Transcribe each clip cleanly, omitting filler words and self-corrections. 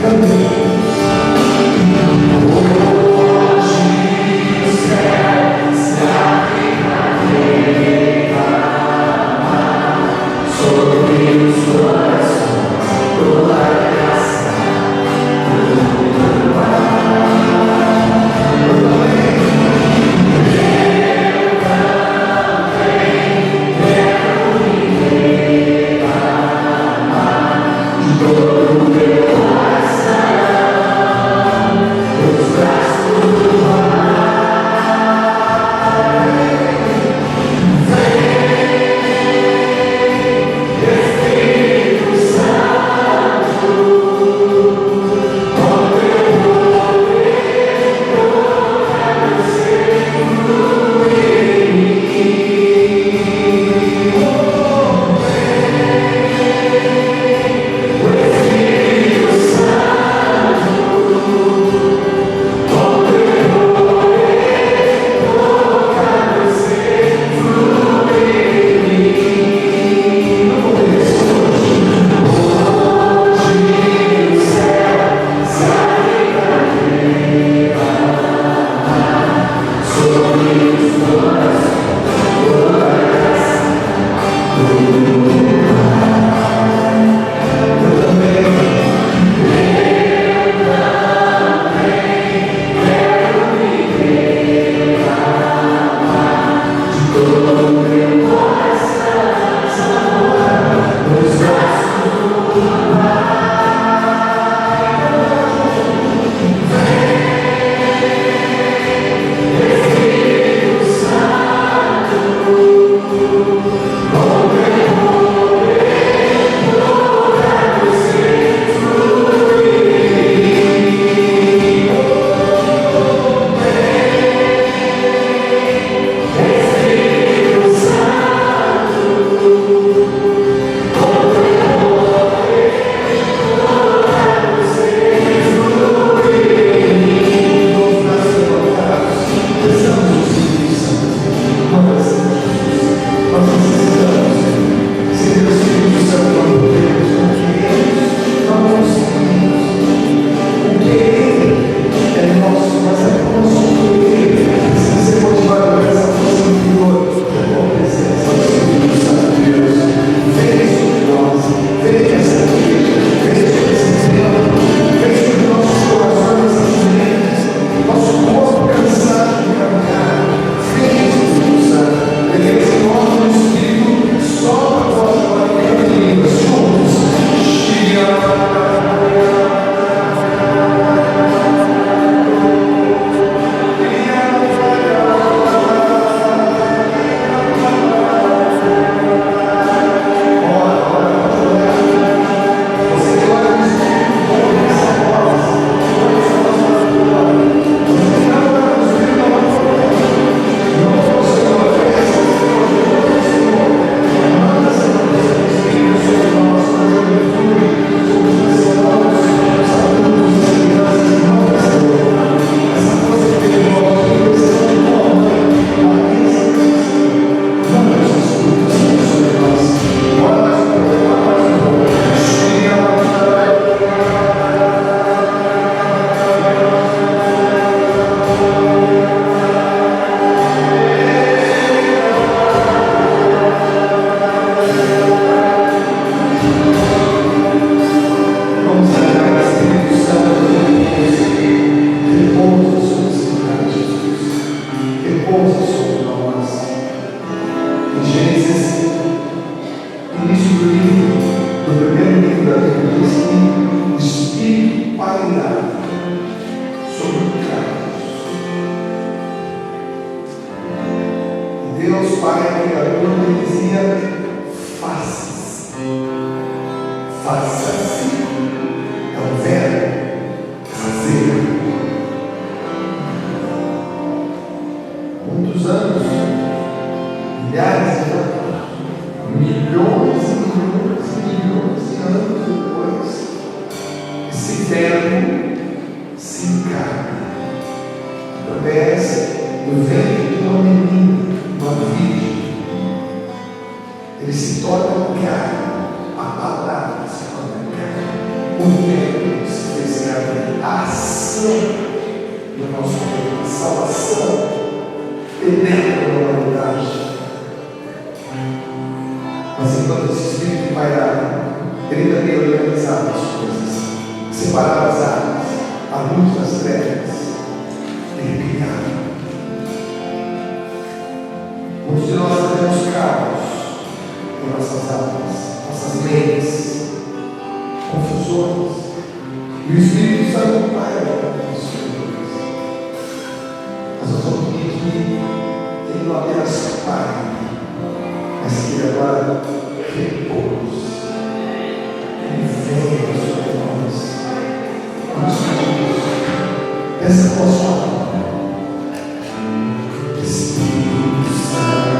Amém. o livro, no primeiro livro da Bíblia, diz que o Espírito pairá sobre o caos. Deus, Pai, Criador, ele dizia: faça-se. Faça-se. É um verbo. Fazer. Muitos anos, milhares de anos, milhões e milhões e milhões de anos depois, esse verbo se encarna através do ventre de uma menina, uma virgem. Ele se torna carne, a palavra se torna carne, o verbo se fez carne, a ação do nosso Deus, a salvação penetra na humanidade. Mas enquanto esse Espírito pairava, ele também organizava as coisas, separava as águas, a luz das trevas, ele criava. Muitos de nós temos caos em nossas almas, nossas mentes, confusões, e o Espírito Santo paira nas coisas. Mas nós vamos pedir que ele não apenas pare, mas que ele agora repouso. Ele venha sobre nós. Vamos pedir. Peça com a sua alma. Espírito Santo,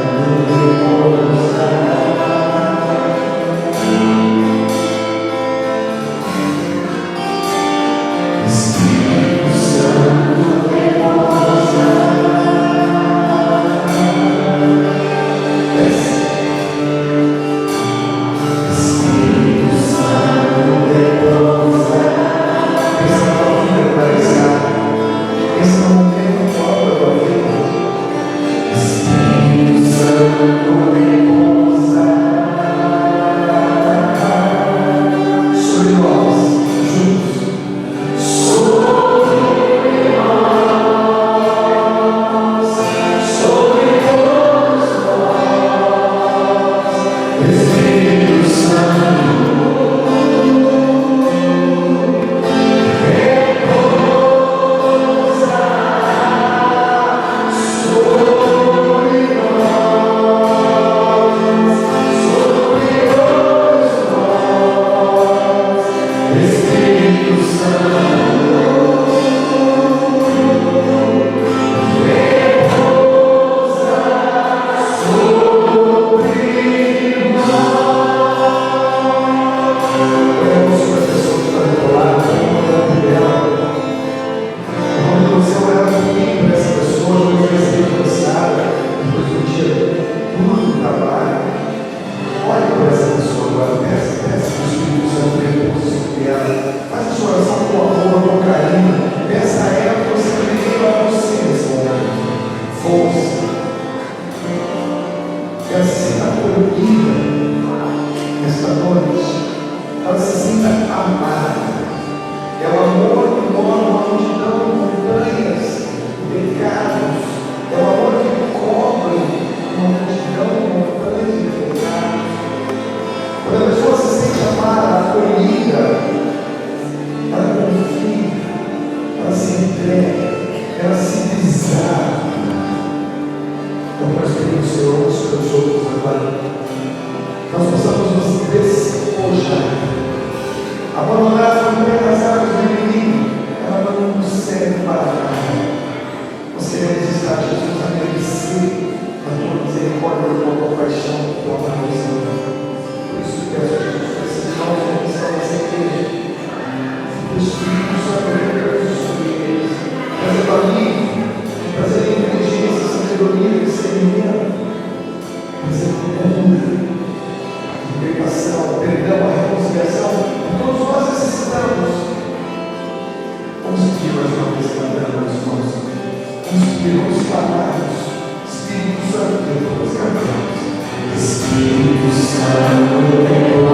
repousa.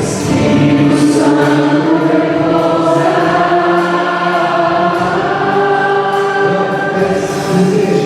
Espírito Santo, repousa. Desejo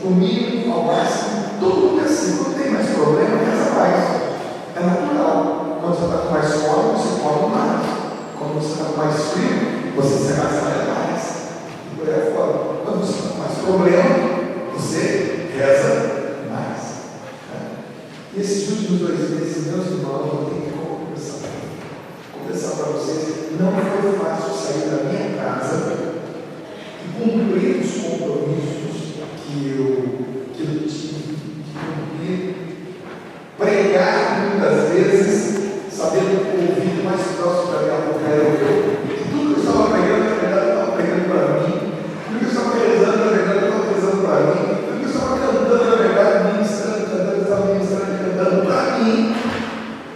No mínimo, ao máximo, todo mundo é assim. você se trabalha mais. E por aí fora. Quando você tem mais problema, você reza mais. E esses últimos 2 meses, meus irmãos, eu tenho que confessar para vocês, não foi fácil sair da minha casa e cumprir os compromissos que eu tive de cumprir. Pregar muitas vezes, sabendo que o ouvido mais próximo da minha boca era eu. E tudo que eu estava pregando, na verdade, eu estava pregando para mim. Tudo que eu estava rezando, na verdade, eu estava rezando para mim. Tudo que eu estava cantando, na verdade, ministrando, cantando, eu estava ministrando, cantando para mim.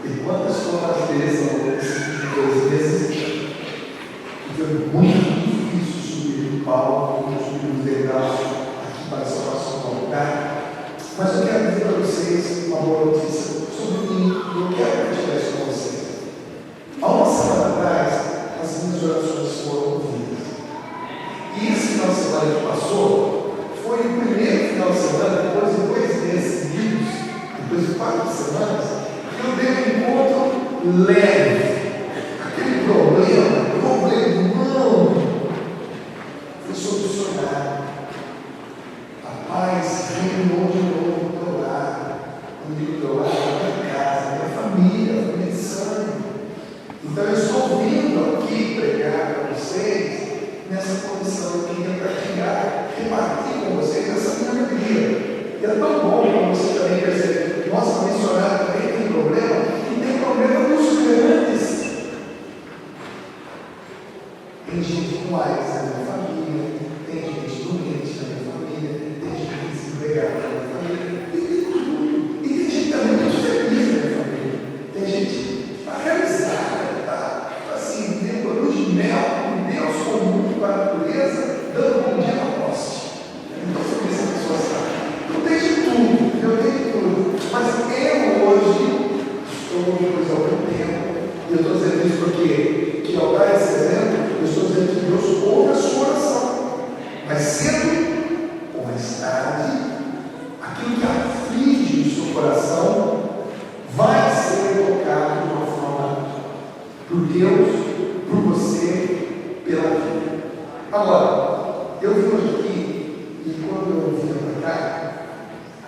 E quantas foram as vezes, nesses últimos 2 meses, que foi muito difícil subir no palco, subir no degraus, aqui para a salvação do lugar. Mas eu quero dizer para vocês uma boa notícia sobre mim, e eu quero compartilhar isso com vocês. Há uma semana atrás, as minhas orações foram ouvidas. E esse final de semana que passou, foi o primeiro final de semana, depois de 2 meses seguidos, depois de 4 semanas, que eu dei um encontro leve. Aquele problema não foi solucionado. A paz reinou de novo no meu lar, no meu lar, na minha casa, na minha família, na minha sangue. Então eu estou vindo aqui pregar para vocês nessa condição. Eu queria partilhar, repartir com vocês essa minha alegria. E é tão bom como você também percebe. Nossa, missionário também tem problema, e tem problema dos grandes. Tem gente com AIDS na minha família, tem gente doente na minha família, tem gente desempregada na minha família, e tem tudo. E tem gente também muito feliz na minha família. Tem gente que está realizada, está assim, tendo a luz de mel com Deus, com o mundo, com a natureza, dando bom dia na poste. Então, sobre essa pessoa sabe. Eu tenho de tudo, eu tenho de tudo. Mas eu hoje estou depois de algum tempo, e eu estou dizendo isso porque, que ao dar esse exemplo, eu estou dizendo que Deus ouve a sua oração. Mais cedo ou mais tarde, aquilo que aflige o seu coração vai ser tocado de uma forma por Deus, por você, pela vida. Agora, eu vim hoje aqui e quando eu vim para cá,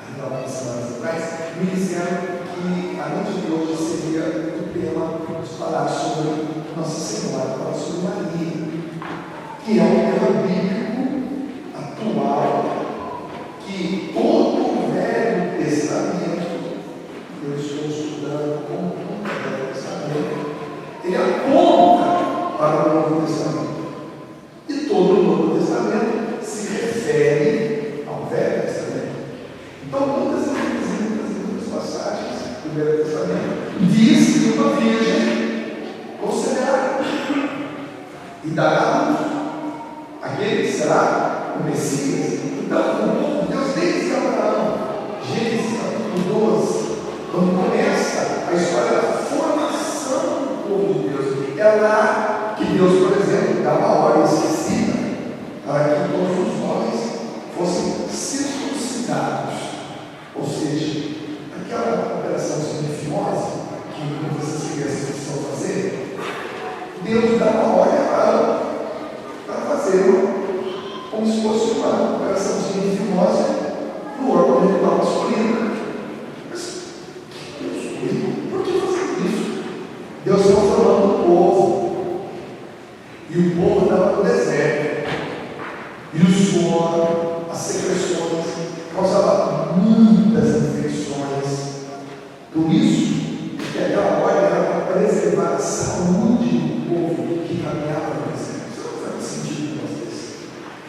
ainda algumas semanas atrás, me disseram que a noite de hoje seria o tema de falar sobre Nossa Senhora, falar sobre Maria, que é um tema bíblico atual, que todo o Velho Testamento, eu estou estudando como o Velho Testamento, ele aponta para o Novo Testamento. E todo o Novo Testamento se refere ao Velho Testamento. Então, muitas passagens do Velho Testamento diz que uma virgem conceberá e dará luz aquele que será o Messias. Então, o povo de Deus, desde Abraão, Gênesis capítulo 12, quando começa a história da formação do povo de Deus, é lá que Deus, por exemplo, dá uma ordem esquecida para que todos os homens fossem circuncidados, ou seja, aquela operação silenciosa que vocês crianças precisam fazer, Deus dá uma ordem para fazer como se fosse uma operação silenciosa no órgão genital masculino. Mas, por que fazer isso? Deus estava falando do povo, e o povo estava no deserto, e o suor, as secreções, causavam muitas infecções. Por isso, que aquela ordem era para preservar a saúde do povo que caminhava no deserto. Isso não faz sentido para vocês.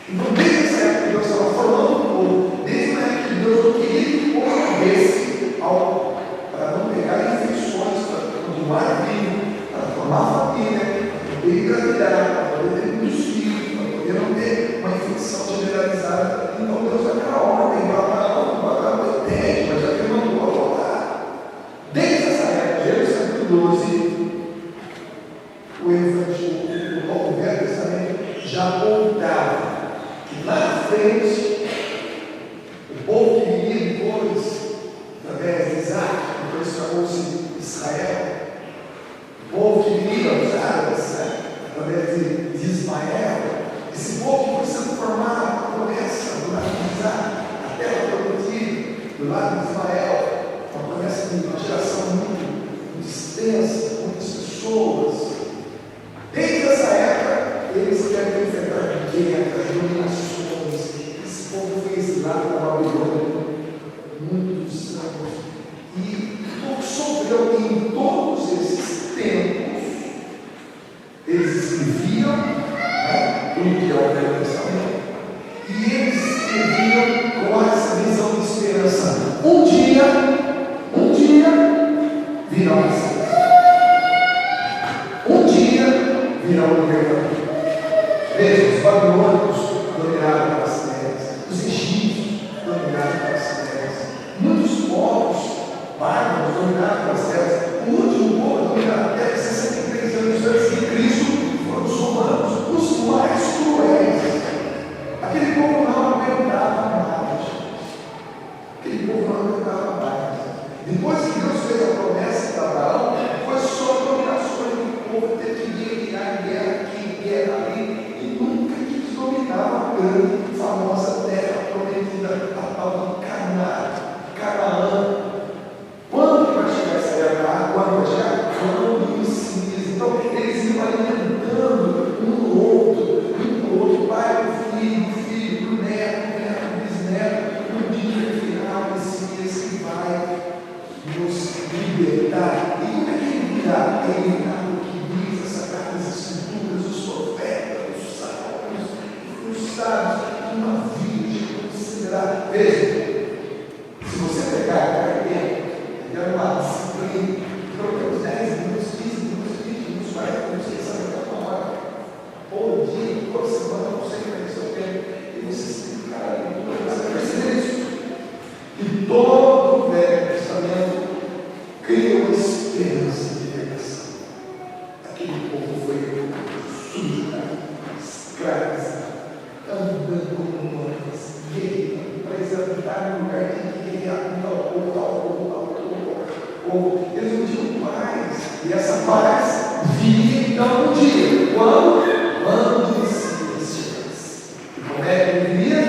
Então, desde essa época que Deus estava formando o povo, desde a época que Deus não queria que o povo morresse para não pegar infecções, para continuar vivo, para formar família, para poder engravidar, para poder ter muitos filhos, para poder não ter uma infecção generalizada. Então, Deus aquela ordem para o teste, mas já que ele mandou a voltar. Desde essa época, Gênesis capítulo 12, o Evangelho, o Velho Testamento já apontava que lá na frente, o povo que viria depois, através de Isaac, depois chamou-se Israel, o povo que viria, os árabes, através de Ismael, lá de Ismael, uma promessa de uma geração muito extensa, muitas pessoas. Desde essa época, eles querem enfrentar guerras, dominações. Esse povo foi exilado na Babilônia muitos anos. E o povo sofreu em todos esses tempos. Eles escreviam, tudo que é o Velho Testamento, e eles escreviam com essa visão de esperança. Um dia virá o Messias. Um dia virá o libertador. Veja, os babilônicos dominaram aquelas terras, os egípcios dominaram aquelas terras, muitos povos bárbaros dominaram aquelas terras. O último povo a dominar a terra 63 anos antes de Cristo foram os romanos, os mais cruéis. Aquele povo não aguentava mais. Aquele povo não aguentava mais. Depois que Deus fez a promessa para Abraão, foi só dominações do povo, teve que guerrear, guerra aqui, guerra ali, e nunca quis dominar a grande, famosa terra prometida, a tal de Canaã. Quando vai chegar essa época? Quando vai chegar? Quando o Messias. Então, eles iam alimentando um no outro, pai, filho, neto, bisneto. Um dia virá o Messias que vai nos libertar. E como é que ele virá? Ele virá no que diz as Sagradas Escrituras, os profetas, os salmos, os sábios, uma virgem considerada. Veja, se você pegar a carteira, era uma disciplina, trocamos 10 minutos, 15 minutos, 20 minutos, 40 minutos, você sabe até uma hora. Ou dia, toda semana, não sei como é que seu tempo, e você se tem cara, você vai perceber isso. E todo o Velho Testamento cria uma esperança de redenção. Aquele povo foi sujado, escravizado, andando como nós, guerreando, para exaltar no lugar de guerrear, eles não tinham paz, e essa paz viria então um dia, quando o Messias chegasse. E como é que ele viria?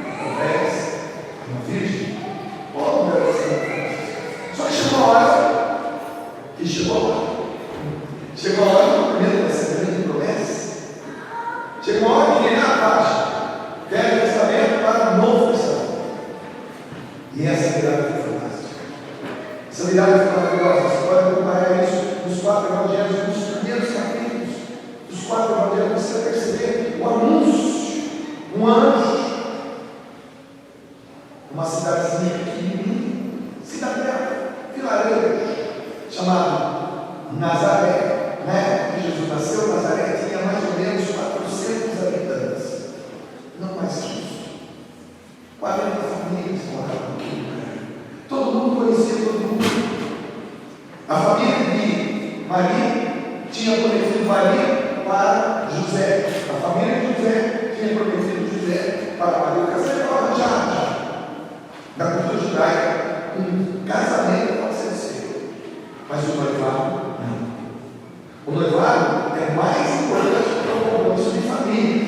Através de uma virgem. Só que chegou a hora, chegou a hora do cumprimento dessa grande promessa. Chegou a hora de virar a página, Velho Testamento para o Novo Testamento. E essa virada foi fantástica. Essa virada foi maravilhosa. Você pode comparar isso nos 4 evangelhos, nos primeiros capítulos dos 4 evangelhos, você vai perceber o anúncio. Um anjo, uma cidadezinha pequenininha, cidadela, vilarejo, chamado Nazaré. Na época que Jesus nasceu, Nazaré tinha mais ou menos 400 habitantes. Não mais que isso. 40 famílias moravam aqui. Todo mundo conhecia todo mundo. A família de Maria tinha prometido Maria para José. A família de José tinha prometido José para Maria. O casamento já. Na cultura judaica, um casamento pode ser feito. Mas o noivado, não. O noivado é mais importante do que o compromisso de família.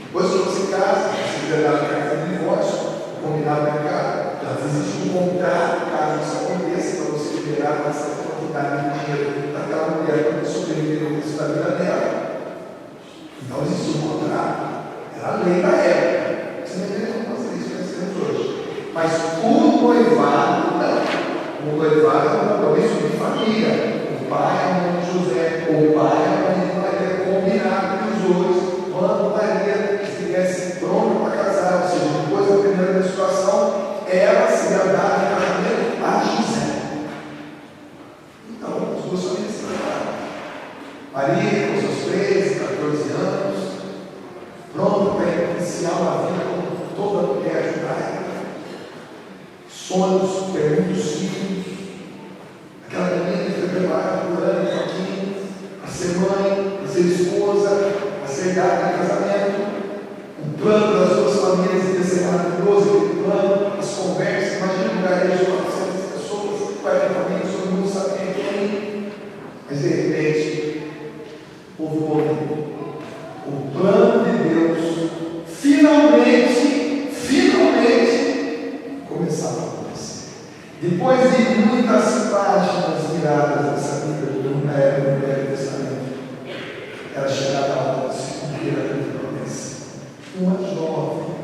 Depois que você casa, você liberar a carta de divórcio, combinado na casa, já existe um contrato, caso isso aconteça, para você liberar uma certa quantidade de dinheiro daquela mulher para sobreviver no resto da vida dela. Então existe um contrato, era a lei da época. Você não deve fazer isso que nós temos hoje. Mas o noivado, não. O noivado é um compromisso de família. O pai é a mãe de José, o pai é a mãe de Maria, combinado com os dois. Quando Maria estivesse pronta para casar, ou seja, depois da primeira menstruação, ela seria dada em casamento a José. Então, as duas famílias se prepararam. Maria, com seus 13, 14 anos, pronta para iniciar uma vida como toda mulher judaica. Sonhos, ter muitos filhos. Aquela menina que foi preparada por ano e pouquinho, a ser mãe, a ser esposa, a ser dada em casamento. O plano das duas famílias ia ser maravilhoso, aquele plano, as conversas. Imagina um garejo de 400 pessoas, 40 famílias, todo mundo sabe quem é quem. Mas de repente, houve um momento. O plano de Deus finalmente começava a acontecer. Depois de muitas páginas viradas dessa Bíblia do Velho Testamento, era chegada a hora de se cumprir a promessa. Uma jovem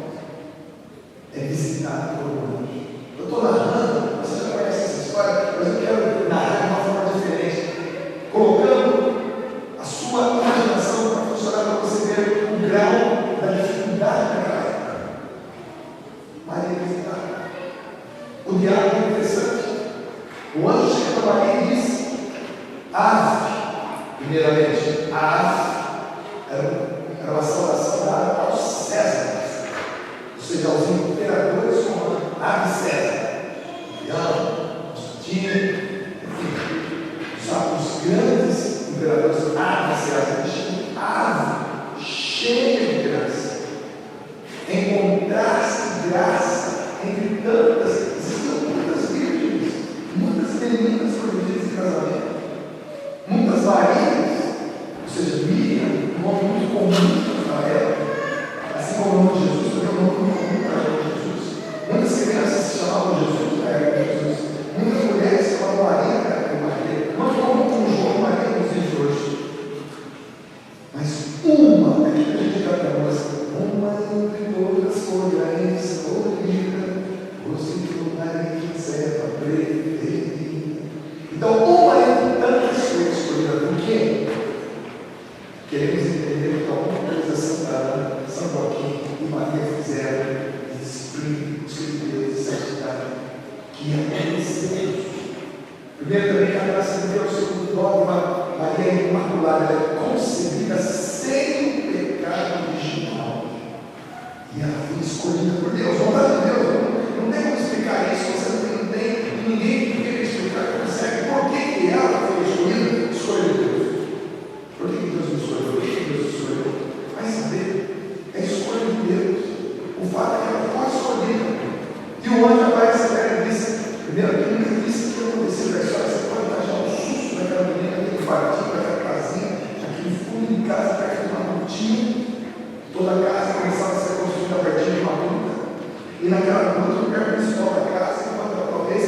é visitada por um anjo. Eu estou narrando, você já conhece essa história, mas eu quero narrar de uma forma diferente, colocando a sua imaginação para funcionar, para você ver o grau da dificuldade daquela época. Maria é visitada. O diálogo é interessante. O anjo chega para Maria e diz: ave. Primeiramente, a ave era uma saudação dada aos Césares, ou seja, aos imperadores romanos. Ave César, Leão, Constantino, enfim, os grandes imperadores. Ave César, ave cheia de graça, em contraste de graça entre tantas. Existiam muitas virgens, muitas meninas prometidas em casamento, muitas Marias, ou seja, Miriam, um nome muito comum na época, assim como o nome de Jesus, porque é um nome muito comum para o nome de Jesus. Muitas crianças se chamavam Jesus na época de Jesus, muitas mulheres se chamavam Maria na época de Maria, muito comum como João e Maria nos dias de hoje. Mas uma, é que a gente canta a música, uma entre todas porém escolhida, você que Maria serva preferida. Então, uma entre tantas foi escolhida por quem? Queremos entender que alguma coisa Santa Ana, São Joaquim e Maria fizeram de espírito de santidade, que é Deus. Primeiro, também a graça de Deus, segundo o dogma, Maria é imaculada, ela é concebida sem o pecado original. E ela foi escolhida por Deus, vontade de Deus. Não tem como explicar isso, você não tem, ninguém quer explicar, consegue. Por que ela foi escolhida? Escolha de Deus. Por que Deus me escolheu? Por que Deus escolheu? Vai saber. É escolha de Deus. O fato é que ela foi escolhida. E o anjo aparece para ela e diz: primeiro, quem nunca disse que aconteceu na história, você pode imaginar o susto daquela menina, aquele quartinho, daquela casinha, aquele fundo de casa perto de uma montinha. Toda a casa começava a ser construída a partir de uma gruta. E naquela gruta, o lugar principal da casa, enquanto talvez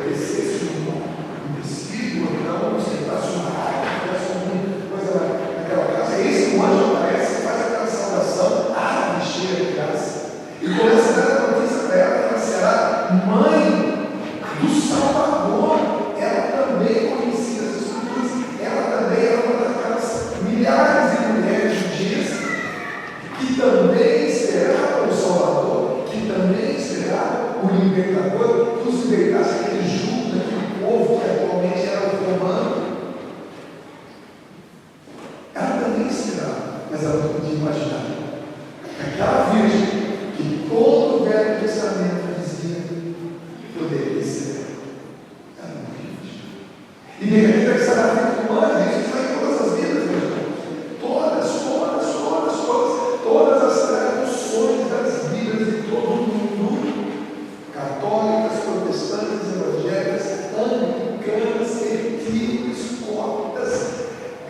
descesse um vestido, ou então sentasse uma água, tivesse alguma coisa naquela casa. É isso que o anjo aparece, faz aquela saudação, ave cheia de graça. E começa a dar a notícia para ela que ela será mãe do Salvador. Ela também conhecia as Escrituras, ela também era uma daquelas milhares de mulheres judias que também esperavam o Salvador, que também esperavam o libertador, que os libertasse daquele jugo, daquele povo que atualmente era o romano. Ela também esperava, mas ela não podia imaginar aquela virgem que todo o Velho Testamento dizia poderia ser ela. Não podia imaginar. E de repente ela está na vida humana, isso está em todas as vidas, meus irmãos. Todas as traduções das Bíblias de todo o mundo, católicas, protestantes, evangélicas, anglicanas, etíopes, coptas,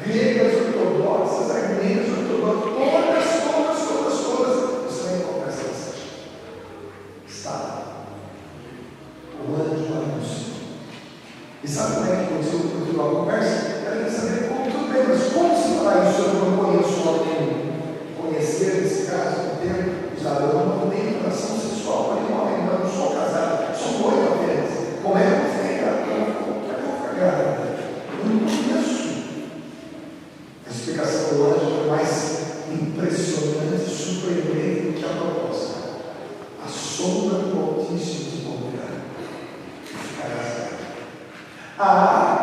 gregas ortodoxas, armênias ortodoxas, todas, você vai encontrar essa mensagem. Está lá. O anjo anunciou. E sabe como é que aconteceu a conversa? Ela quer saber como tudo bem, mas como se faz isso? Eu não conheço o homem. Conhecer, nesse caso, o termo usado, eu não tenho relação sexual com nenhum homem, eu não sou casado, sou noivo apenas. Como é que eu fiquei grávida? Eu não conheço. A explicação do anjo é mais impressionante e surpreendente do que a proposta. A sombra do Altíssimo te cobrirá e ficarás grávida.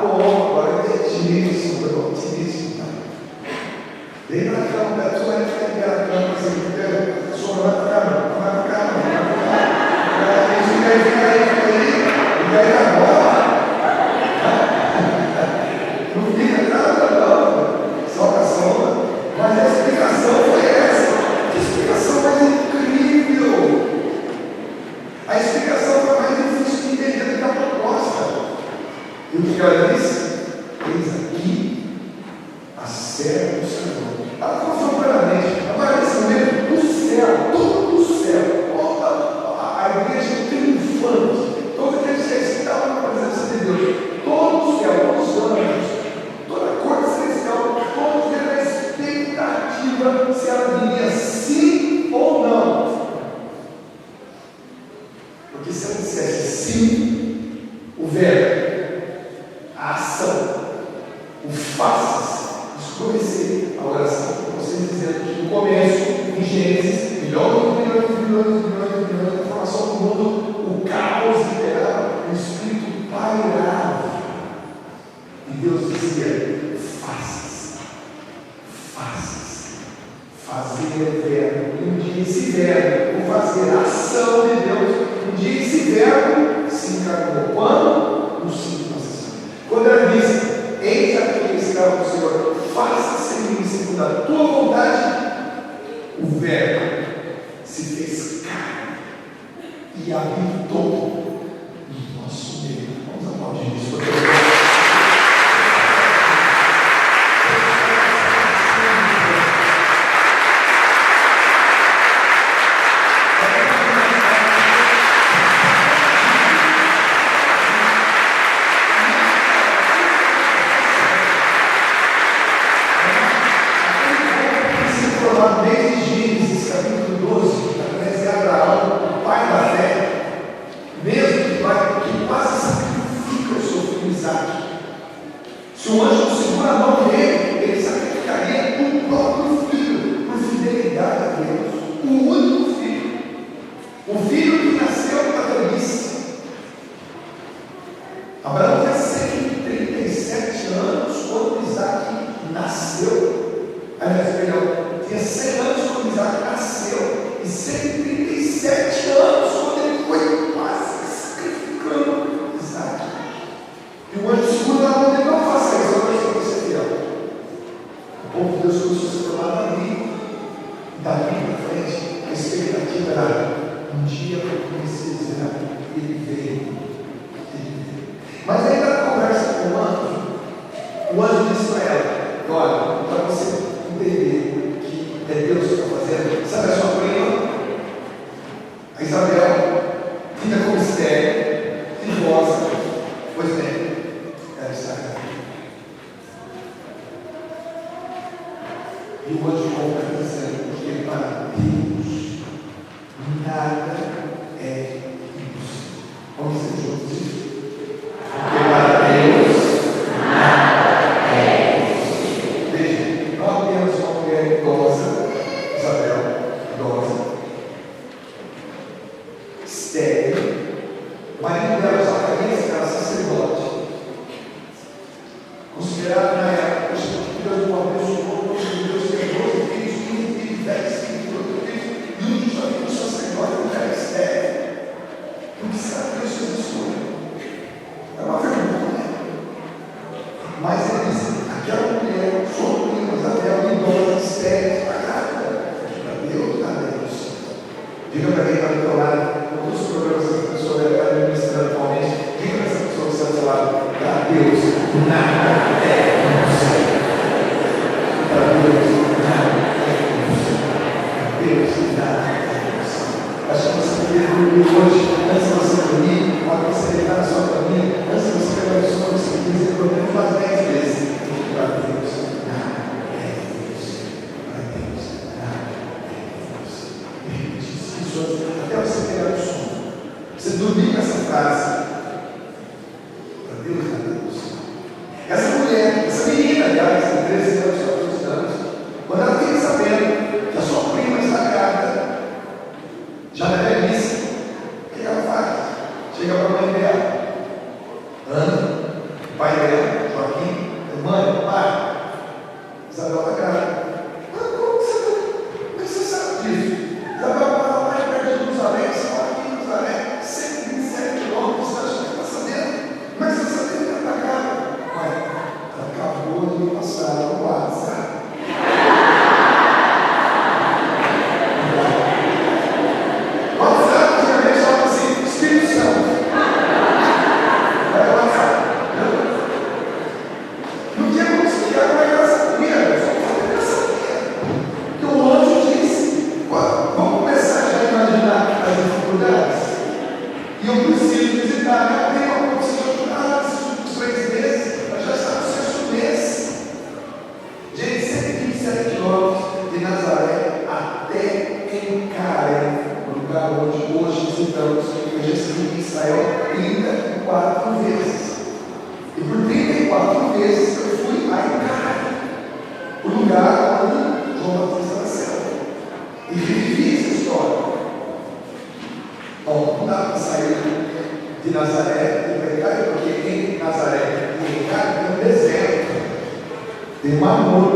Bom, agora eu entendi a sombra do Altíssimo. Vem para a cama, tu vai ficar na cama, assim, porque só vai para a cama, vai para a cama, fica aí agora. Não fica nada, não, só com a sombra. Mas a explicação foi essa. Que explicação mais incrível! A explicação foi mais difícil de entender do que a proposta. E o que ela disse? Eis aqui a serva do Senhor. Ela falou plenamente. Agora, nesse momento, o céu, todo o céu, a igreja triunfante, todos aqueles que acontece sim o verbo, a ação, o faças. Isso comecei a oração com vocês dizendo que no começo, em Gênesis, milhões de informação do mundo, o caos liberava, o Espírito pairava. E Deus dizia: faças, faças, fazer verbo. E um dia esse verbo, o fazer, a ação de Deus, um dia esse verbo se encarnou. Quando? No simples assassino. Quando ela disse: eis aqui que escravo do Senhor, faça-se em mim segundo a tua vontade, o verbo se fez carne e habitou no nosso meio. Vamos aplaudir isso. Desde Gênesis capítulo 12, através de Abraão, o pai da fé, mesmo que quase sacrifica o seu filho Isaac. Se o anjo segura a mão dele, ele sacrificaria o próprio filho, por fidelidade a Deus, o único filho, o filho que nasceu da velhice. Abraão tinha 137 anos quando Isaac nasceu. Aliás, perdão, tinha 100 anos quando Isaac nasceu e 137 anos quando ele foi quase sacrificando Isaac. E o anjo segura na mão dele: não faça isso, agora para você fiel. O povo de Deus começou a se tornar Davi. Davi para frente, a expectativa era: um dia eu comecei a dizer, ele veio. Mas ainda na conversa com o anjo disse para ela: olha, para você entender que é Deus que está fazendo, sabe a sua prima, a Isabel, fica com mistério, filosa, pois bem, ela está aqui. E o anjo volta dizendo: porque para Deus nada é impossível. Vamos dizer juntos isso? Porque para Deus nada é impossível. Veja, nós temos uma mulher idosa, Isabel, idosa, estéril. O marido dela, Zacarias, era sacerdote, considerado na época, Deus não abençoou, Deus tem 12 filhos, 15 filhos, 10 filhos, 8 filhos, e um dos amigos sacerdote, o cara estéril. Porque sabe que Deus fez isso? É uma vergonha. Mas ele disse: aquela mulher, sua prima, Isabel, idosa, estéril, está grávida. Para Deus, nada é impossível. Diga para quem está do teu lado, todos os problemas que a pessoa está administrando atualmente, diga para essa pessoa que está do seu lado: para Deus, nada é impossível. Para Deus, nada é impossível. Para Deus, nada é impossível. Acho que você poderia dormir hoje, antes de você dormir, quando você deitar na sua caminha, antes de você pegar o sono, você dizer pelo menos umas 10 vezes: para Deus, nada é impossível. Para Deus, nada é impossível. Repete isso até você pegar o sono. Você dormir com essa frase: para Deus, nada é impossível. Essa mulher, essa menina, aliás, tem 13 anos, 14 anos, quando ela fica sabendo que a sua prima está grávida, já na velhice, o que ela faz? Chega para a mãe dela, Ana, o pai dela, Joaquim: mãe, pai, Isabel está grávida. Como você sabe disso? Isabel estava lá perto de Jerusalém, você mora aqui em Jerusalém, 127 quilômetros, você acha que está sabendo? Como é que você sabe que ela está grávida? Pai, ela acabou de me passar no WhatsApp. WhatsApp, antigamente, falava assim: Espírito Santo. Era WhatsApp. Não tinha como explicar como é que ela sabia, só que ela sabia. Porque o anjo disse: vamos começar já a imaginar as dificuldades. E eu preciso visitar minha prima, eu preciso ajudar nesses 3 meses, ela já está no 6º mês. Gente, 127 quilômetros de Nazaré até em Caré, no lugar onde hoje visitamos, que é Jesus em Israel. 34 vezes. E por 34 vezes eu fui a Icária, o lugar onde João Batista nasceu. E revivi essa história. Bom, não dá para sair de Nazaré e para Icária, porque entre Nazaré e Icária tem um deserto, tem uma amor,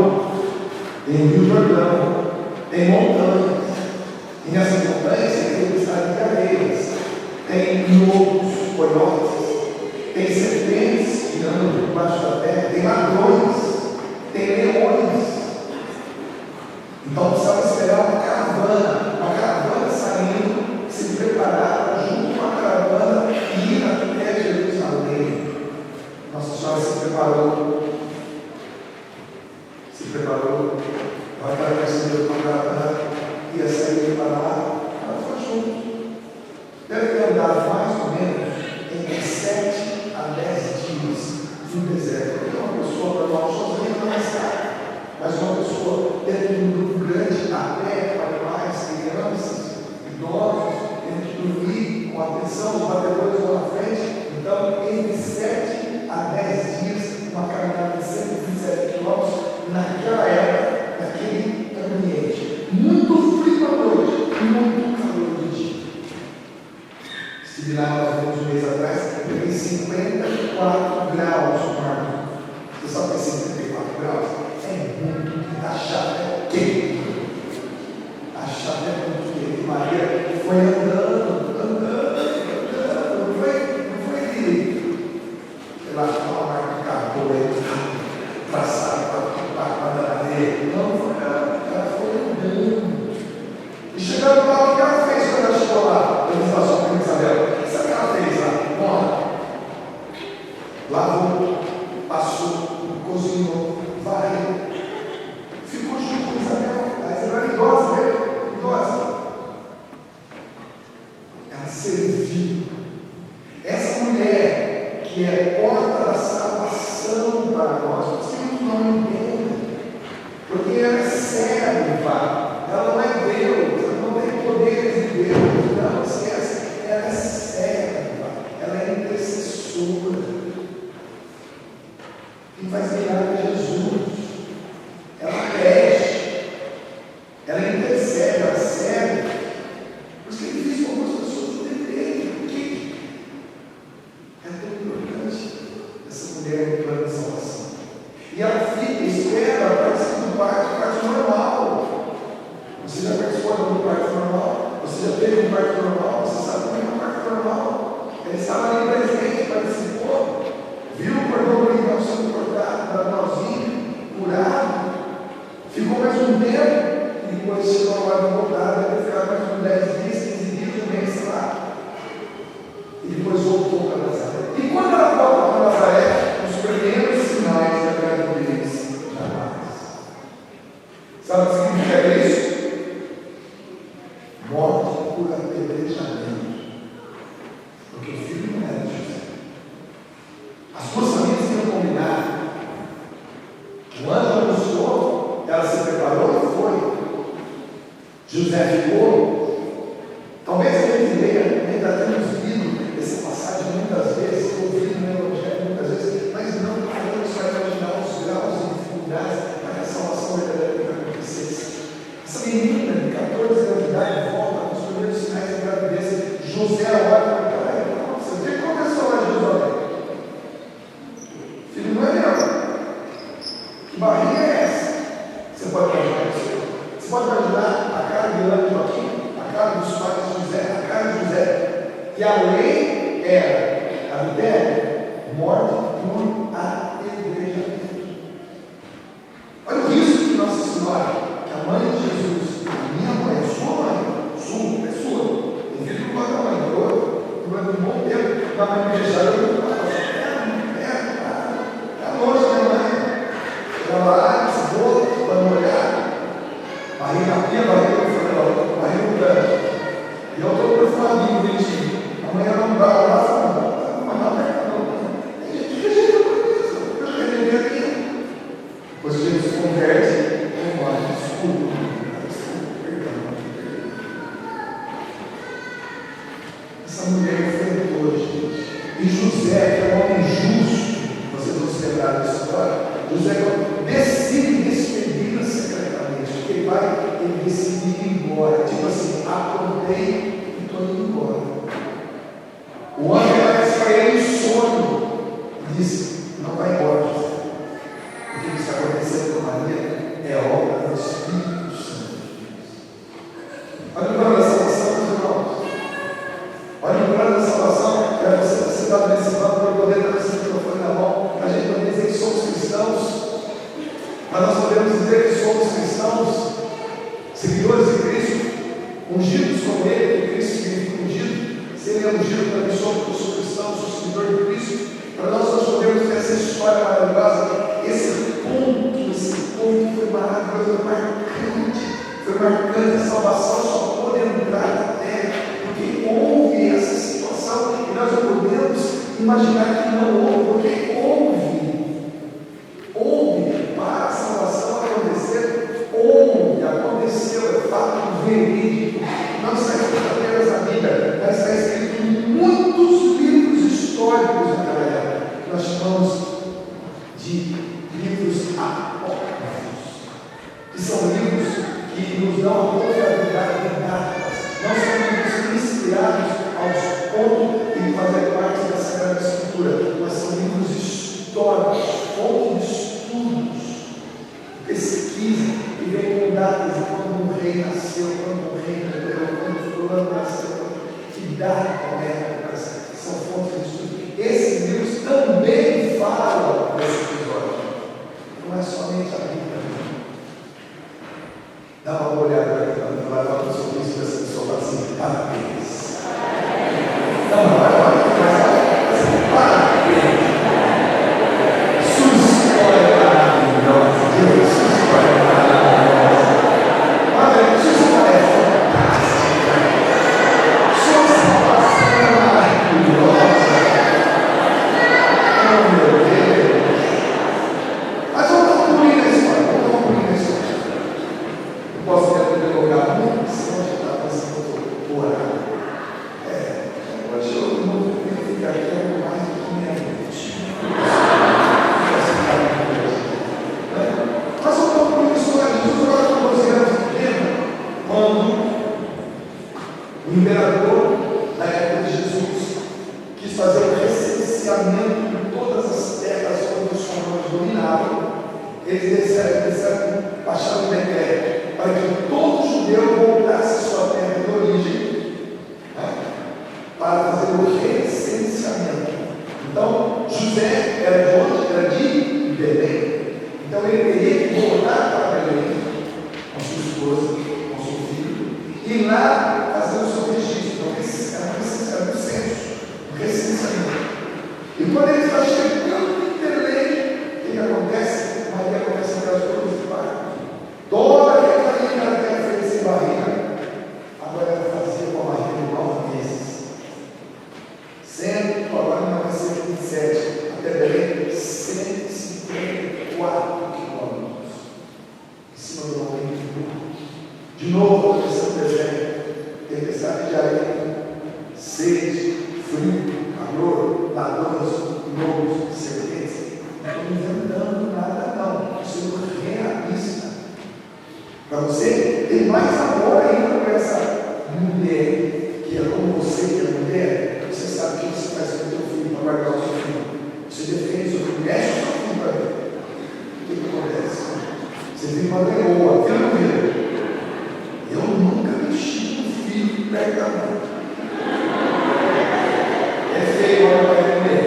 tem o Rio Jordão, tem montanhas. E nessas montanhas tem o estado de areias, tem lobos, coiotes, tem serpentes que andam por baixo da terra, tem ladrões, tem leões. Então precisava esperar uma caravana saindo, se preparar para, junto com a caravana, ir até Jerusalém. Nossa Senhora se preparou. Ela estava recebendo uma caravana, ia sair para lá, ela foi junto. Deve ter andado mais ou menos entre 7 a 10 dias no deserto. Porque uma pessoa normal sozinha não é escada, mas uma pessoa dentro de um grupo grande, a pé, animais, crianças, idosos, tendo que dormir com atenção, os batedores vão na frente. Então, entre 7 a 10 dias, uma caminhada de 127 quilômetros, naquela época, naquele ambiente. Muito frio à noite e muito calor de dia. Estive lá alguns meses atrás, eu peguei 54 graus no ar. Você sabe o que é 54 graus? É muito, a chave é quente. A chave é muito quente. Maria foi andando, não foi pela marca de carro, traçada para dele. Não, ela foi andando. E chegando lá, o que ela fez quando ela chegou lá? Eu disse lá só para Isabel, sabe o que ela fez lá? Bom, lavou, passou, cozinhou, varreu, ficou junto com Isabel. A Isabel era idosa, né? Idosa. Ela serviu. Essa mulher que é porta da salvação para nós, vocês não entendem, porque ela é serva, ela não é Deus, ela não tem poderes de Deus, não esquece, ela é serva, ela é intercessora. Quem faz milagre é Jesus, ela pede, ela intercede, ela serve. Por isso que ele diz para algumas pessoas entenderem por que é tão importante essa mulher no plano de salvação. E ela fica, espera, participa do parto normal. Você já participou do parto normal? Você já teve um parto normal? Você sabe como é um parto normal? Ele estava ali presente, participou, viu o cordão umbilical sendo cortado, gradualzinho, curado, ficou mais um tempo, e depois chegou a hora de voltar, deve ficar mais uns 10 dias, 15 dias, um mês, sei lá. E depois voltou para Nazaré. E quando ela volta para Nazaré, os primeiros sinais da gravidez jamais. Sabe o que significa isso? Morte por apedrejamento. Porque o filho não era de José. As duas famílias tinham combinado. O anjo anunciou, ela se preparou e foi. José ficou. Talvez a gente leia, ainda temos lido essa passagem muitas vezes, ouvido no Evangelho muitas vezes, mas não paramos para imaginar os graus de dificuldades para que a salvação verdadeira acontecesse. Essa menina de 14 anos de idade volta com os primeiros sinais de gravidez. José olha para ela e fala: o que aconteceu lá em Jerusalém? Filho não é meu. Que barriga é essa? Você pode imaginar isso? Você pode imaginar a cara de Ana e Joaquim, a cara dos pais de José, a cara de José. E a lei era adultério, morte por apedrejamento. Olha o risco de Nossa Senhora, que a mãe de Jesus, a minha mãe, a sua mãe, sua, é sua. Tem filho que pode dar mãe, durante um bom tempo, da mãe beijada, é longe da minha mãe. Ela lá, esse bolo, vai molhar, barriga aqui, barriga mudando. E eu estou perfumadinho, bonitinho. Amanhã não dá lá, mas não é não. Tem gente que rejeita por isso. Eu rejeitei aqui. Depois que ele se converte, eu falo: desculpa, perdão. Essa mulher enfrentou, gente. E José acordei e estou indo embora. O anjo parece para ele um sonho e disse: não vai embora, José. O que está acontecendo com Maria é obra do Espírito Santo de Deus. Olha o plano da salvação, meus irmãos. Olha o plano da salvação. É você estar sentado nesse banco para poder estar com esse microfone na mão. A gente pode dizer que somos cristãos, mas nós podemos dizer que somos cristãos, seguidores de Cristo, ungidos como Ele, que Cristo significa ungido. Se Ele é ungido, também sou cristão, sou seguidor de Cristo. Para nós podemos ter essa história maravilhosa, esse ponto foi maravilhoso, foi marcante. A salvação só pôde entrar na terra, porque houve essa situação, e nós não podemos imaginar que não houve, porque houve para a salvação acontecer, aconteceu, é fato verídico. Não está escrito apenas na Bíblia, mas está escrito em muitos livros históricos daquela época, que nós chamamos de livros apócrifos, que são livros que nos dão a confiabilidade de datas, não são livros inspirados aos pontos e fazer parte da Sagrada Escritura, mas são livros históricos, fontes de estudos, pesquisa, e vem com datas de quando um rei nasceu, quando um rei morreu, quando fulano nasceu, que data é essa, são fontes de estudo. Esses livros também falam desse episódio, não é somente a Bíblia. Dá uma olhada aqui, vai lá no sorriso dessa pessoa, fala assim: parabéns. Não, vai, parabéns. Sua história é maravilhosa, Deus, sua história é maravilhosa. Olha, sua história é fantástica. Sua salvação é maravilhosa. Oh, meu Deus. Mas vamos dar um pulinho na história, Eu posso ter lugar muito, senão já está pensando por orar. Hoje eu não vou ficar aqui mais do que meia-noite. Mas eu estou com isso lá, Jesus agora com 12 anos, lembra? Quando o imperador da época de Jesus quis fazer o recenseamento de todas as terras onde os romanos dominavam, eles baixaram um decreto para que todo judeu voltasse à sua terra de origem, para fazer o recenseamento. Então, José era de onde? Era de Belém. Então, ele teria que voltar para Belém com sua esposa, com seu filho, e lá fazer o seu registro. Então, era um censo, um recenseamento. E quando ele está chegando em Belém, o que acontece? Maria começa a ter as coisas de barco. Toda aquela linha que ela fez sem barriga, agora ela fazia com a barriga de 9 meses. Agora não vai ser 27, até Belém, 154 quilômetros. Em cima do Monte de novo, aconteceu o deserto, tempestade de areia, sede, frio, calor, ladrões, lobos, serpentes. Não estou inventando nada, não. Sendo realista. Para você, tem mais amor ainda para essa mulher, que é como você, que é mulher. Você sabe o que você faz com o seu filho para guardar o seu filho. Você defende o seu filho, mexe o seu filho para ver. O que acontece? Você vive uma leoa, viu ou não? Eu nunca mexi no filho perto da mãe. É feio, olha para a mulher.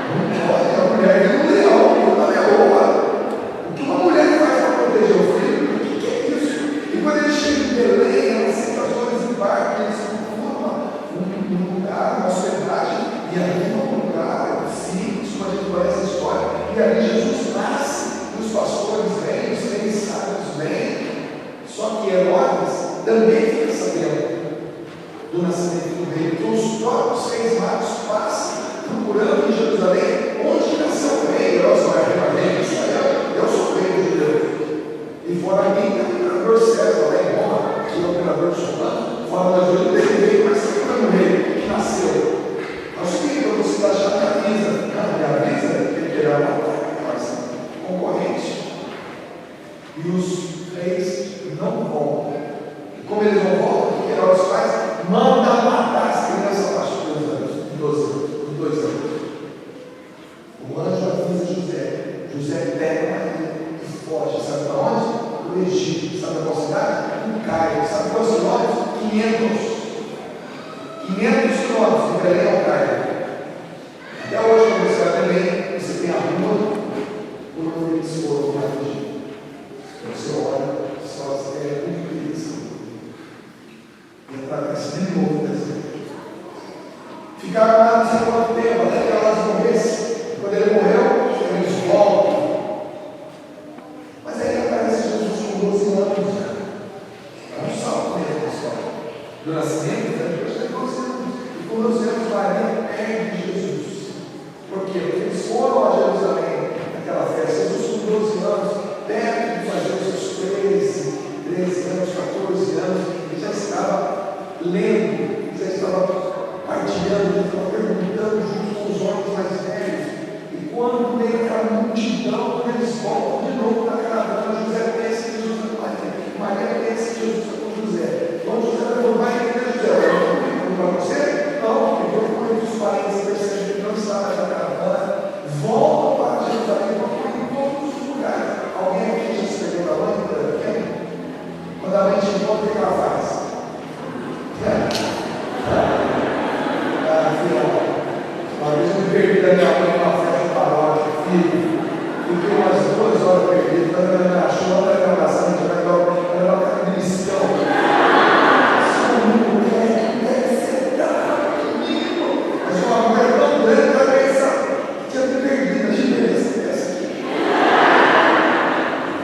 Não pode, a mulher é um leão, uma leoa. O que uma mulher faz para proteger o filho? O que é isso? E quando ele chega em Belém, ela senta as dores em barco, eles um lugar, uma hospedagem, e ali um lugar simples, como a gente conhece a história, e ali Jesus nasce, e os pastores vêm, os reis sábios vêm. Só que Herodes também fica sabendo do nascimento do rei, então os próprios reis magos passam procurando em Jerusalém onde nasceu o rei. Herodes vai rei de Israel, eu sou o rei dos judeus. E fora mim tem o imperador César lá em Roma, que é o imperador romano. Fora da Júlia tem o rei, mas tem um rei que nasceu. Mas o que quando você está achando que avisa? Não, me avisa que ele terá uma concorrente. E os reis não vão. E como eles vão Ficaram lá não sei quanto tempo, até que elas morressem. Quando ele morreu, eles voltam. Mas aí aparece Jesus com 12 anos. É um salto mesmo, pessoal. Do nascimento, depois de 12 anos. E com 12 anos, Maria perde Jesus. Por quê? Porque eles foram a Jerusalém naquela festa. Jesus com 12 anos, perto de fazer os seus 13 anos, 14 anos, ele já estava lendo, já estava partilhando, já estava perguntando junto com os homens mais velhos. E quando vem aquela multidão, eles voltam de novo na caravana. José pensa que Jesus é Maria. Maria pensa que Jesus é com José. Então José não vai entender José. Não para você? Não, porque quando os parentes percebem que não está na caravana, voltam para Jerusalém, vão em todos os lugares. Alguém aqui já se perdeu da mãe quando era pequeno? Quando a mãe te volta, o que ela faz? Uma vez eu me perdi da minha mãe numa festa paróquia, filho. Fiquei umas 2 horas perdido. Quando ela me achou, ela me abraçando, ela era uma cristã. Sua mulher deve ser tão menino. Mas uma mulher tão grande para pensar. Tinha me perdido, a gente merece essa aqui.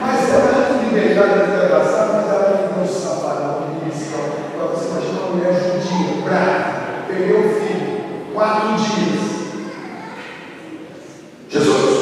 Mas ela, antes de beijar, ela me abraçava, mas ela não se safarão, cristão. Agora você imagina uma mulher judia, brava, perdeu o filho, 4 dias. Jesus!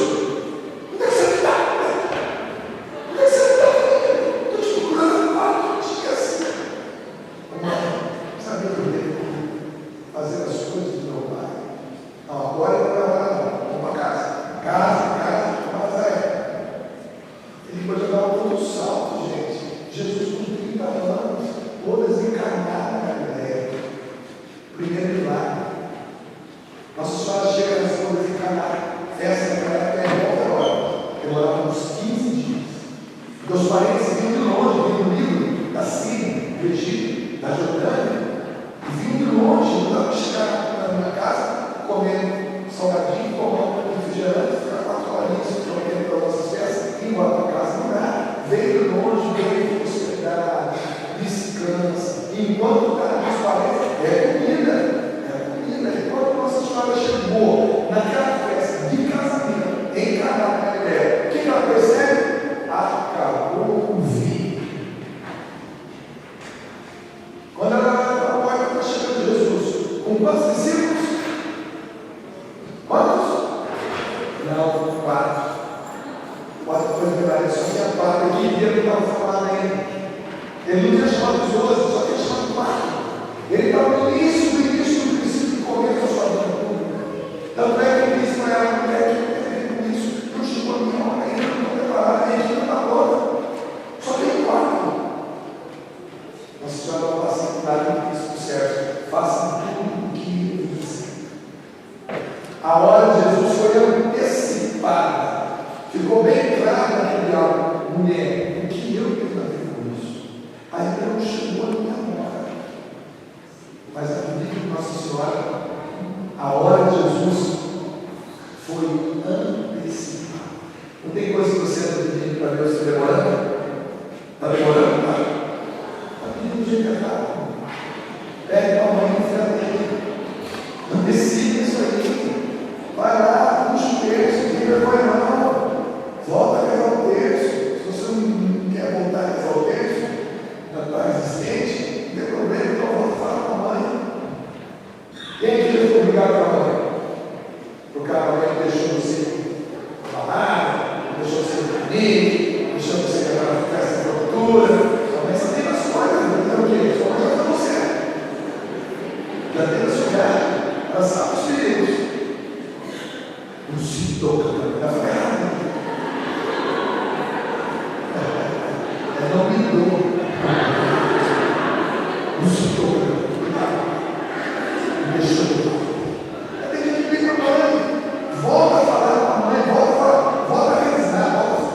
A